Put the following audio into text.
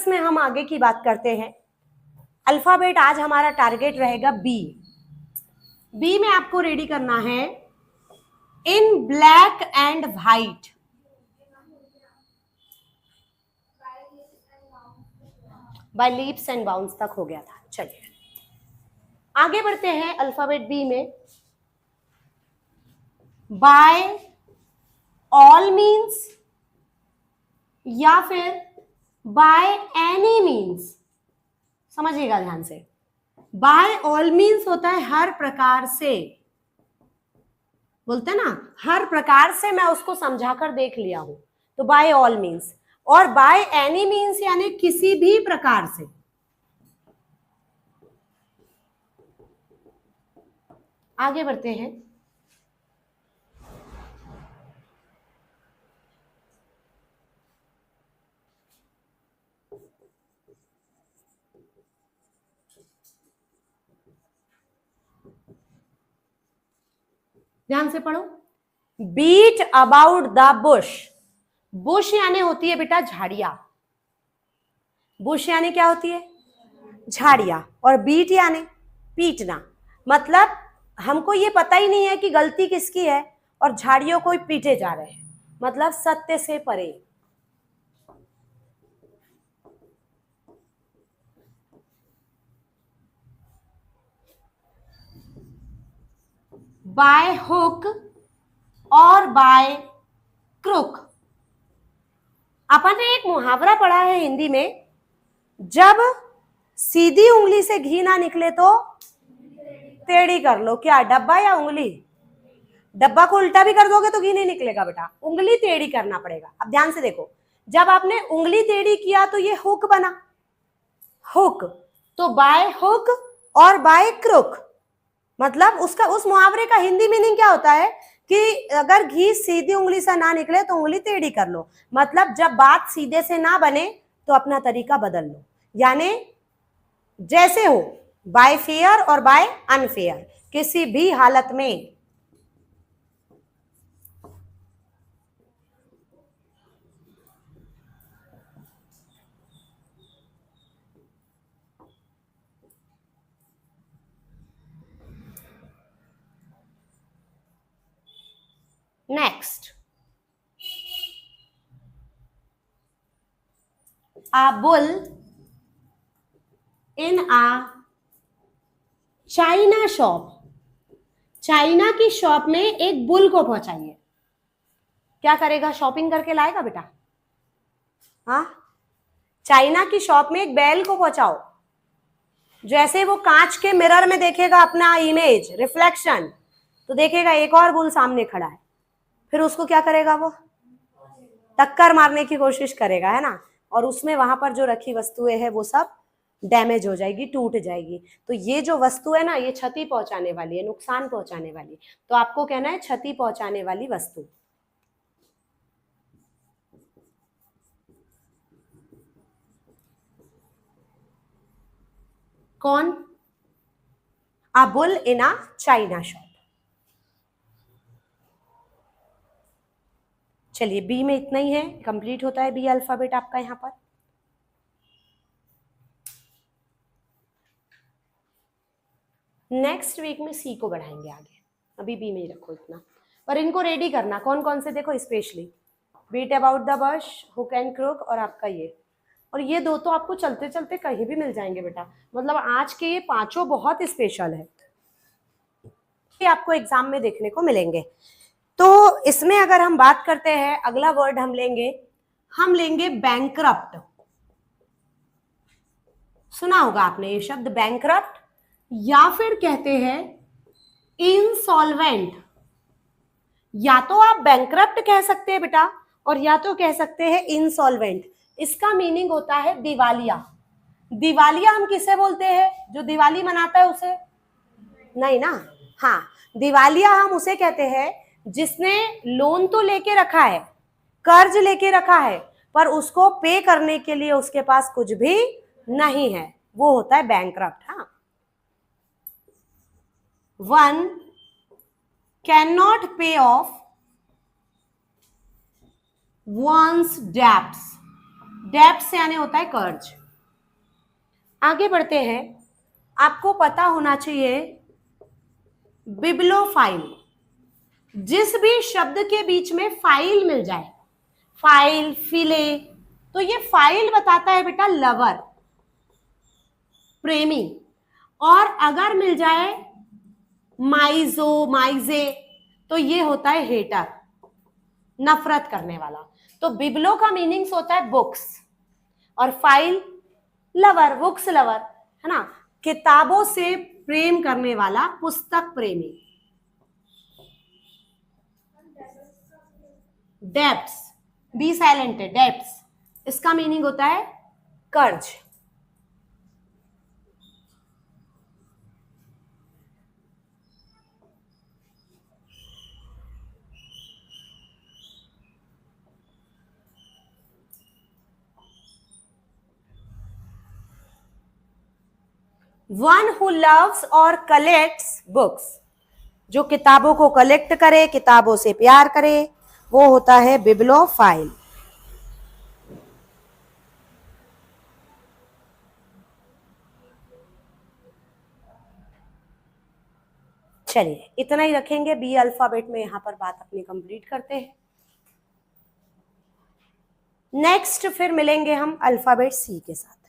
Letters में हम आगे की बात करते हैं। अल्फाबेट आज हमारा टारगेट रहेगा बी। बी में आपको रेडी करना है in black and white. By leaps and bounds तक हो गया था। चलिए आगे बढ़ते हैं अल्फाबेट बी में। बाय ऑल मीन्स या फिर बाय एनी मीन्स, समझिएगा ध्यान से। बाय ऑल मीन्स होता है हर प्रकार से, बोलते हैं ना हर प्रकार से, मैं उसको समझाकर देख लिया हूं, तो बाय ऑल मीन्स। और बाय एनी मीन्स यानी किसी भी प्रकार से। आगे बढ़ते हैं। ध्यान से पढ़ो। Beat about the bush. Bush यानी होती है बेटा झाड़ियां। बुश यानी क्या होती है? झाड़ियां। और बीट यानी पीटना। मतलब हमको ये पता ही नहीं है कि गलती किसकी है और झाड़ियों को पीटे जा रहे हैं, मतलब सत्य से परे। बाय हुक और बाय क्रुक। अपन ने एक मुहावरा पढ़ा है हिंदी में, जब सीधी उंगली से घी ना निकले तो टेढ़ी कर लो। क्या डब्बा या उंगली? डब्बा को उल्टा भी कर दोगे तो घी नहीं निकलेगा बेटा, उंगली टेढ़ी करना पड़ेगा। अब ध्यान से देखो, जब आपने उंगली टेढ़ी किया तो ये हुक बना, हुक। तो बाय हुक और बाय क्रुक, मतलब उसका उस मुहावरे का हिंदी मीनिंग क्या होता है कि अगर घी सीधी उंगली से ना निकले तो उंगली टेढ़ी कर लो। मतलब जब बात सीधे से ना बने तो अपना तरीका बदल लो, यानी जैसे हो, बाय फेयर और बाय अनफेयर, किसी भी हालत में। Next, a bull in a China shop. China की शॉप में एक बुल को पहुंचाइए। क्या करेगा? शॉपिंग करके लाएगा बेटा? हाँ, चाइना की शॉप में एक बैल को पहुंचाओ। जैसे वो कांच के मिरर में देखेगा अपना इमेज रिफ्लेक्शन, तो देखेगा एक और बुल सामने खड़ा है, फिर उसको क्या करेगा? वो टक्कर मारने की कोशिश करेगा, है ना। और उसमें वहां पर जो रखी वस्तुएं हैं वो सब डैमेज हो जाएगी, टूट जाएगी। तो ये जो वस्तु है ना, ये क्षति पहुंचाने वाली है, नुकसान पहुंचाने वाली। तो आपको कहना है क्षति पहुंचाने वाली वस्तु। कौन? A bull in a China shop. चलिए बी में इतना ही है, कंप्लीट होता है बी अल्फाबेट आपका यहां पर। नेक्स्ट वीक में सी को बढ़ाएंगे आगे, अभी बी में ही रखो इतना। पर इनको रेडी करना, कौन कौन से देखो, specially beat about the bush, hook and crook, और आपका ये। और ये दो तो आपको चलते चलते कहीं भी मिल जाएंगे बेटा, मतलब आज के ये पांचों बहुत स्पेशल है, ये आपको एग्जाम में देखने को मिलेंगे। तो इसमें अगर हम बात करते हैं, अगला वर्ड हम लेंगे बैंकरप्ट। सुना होगा आपने ये शब्द बैंकरप्ट, या फिर कहते हैं इंसॉल्वेंट। या तो आप बैंकरप्ट कह सकते हैं बेटा, और या तो कह सकते हैं इंसॉल्वेंट। इसका मीनिंग होता है दिवालिया। दिवालिया हम किसे बोलते हैं? जो दिवाली मनाता है उसे? नहीं ना। हाँ, दिवालिया हम उसे कहते हैं जिसने लोन तो लेके रखा है, कर्ज लेके रखा है, पर उसको पे करने के लिए उसके पास कुछ भी नहीं है, वो होता है बैंकरप्ट। हाँ, वन कैन नॉट पे ऑफ one's debts। डेब्ट्स यानी होता है कर्ज। आगे बढ़ते हैं, आपको पता होना चाहिए बिब्लोफाइल। जिस भी शब्द के बीच में फाइल मिल जाए, फाइल, फिले, तो ये फाइल बताता है बेटा लवर, प्रेमी। और अगर मिल जाए माइजो, माइजे, तो ये होता है हेटर, नफरत करने वाला। तो बिब्लो का मीनिंग्स होता है बुक्स, और फाइल लवर, बुक्स लवर, है ना, किताबों से प्रेम करने वाला, पुस्तक प्रेमी। डेब्ट्स, बी साइलेंट है, डेब्ट्स, इसका मीनिंग होता है कर्ज। वन हु लव्स और कलेक्ट्स बुक्स, जो किताबों को कलेक्ट करे, किताबों से प्यार करे, वो होता है बिब्लोफाइल। चलिए इतना ही रखेंगे, बी अल्फाबेट में यहां पर बात अपनी कंप्लीट करते हैं। नेक्स्ट फिर मिलेंगे हम अल्फाबेट सी के साथ।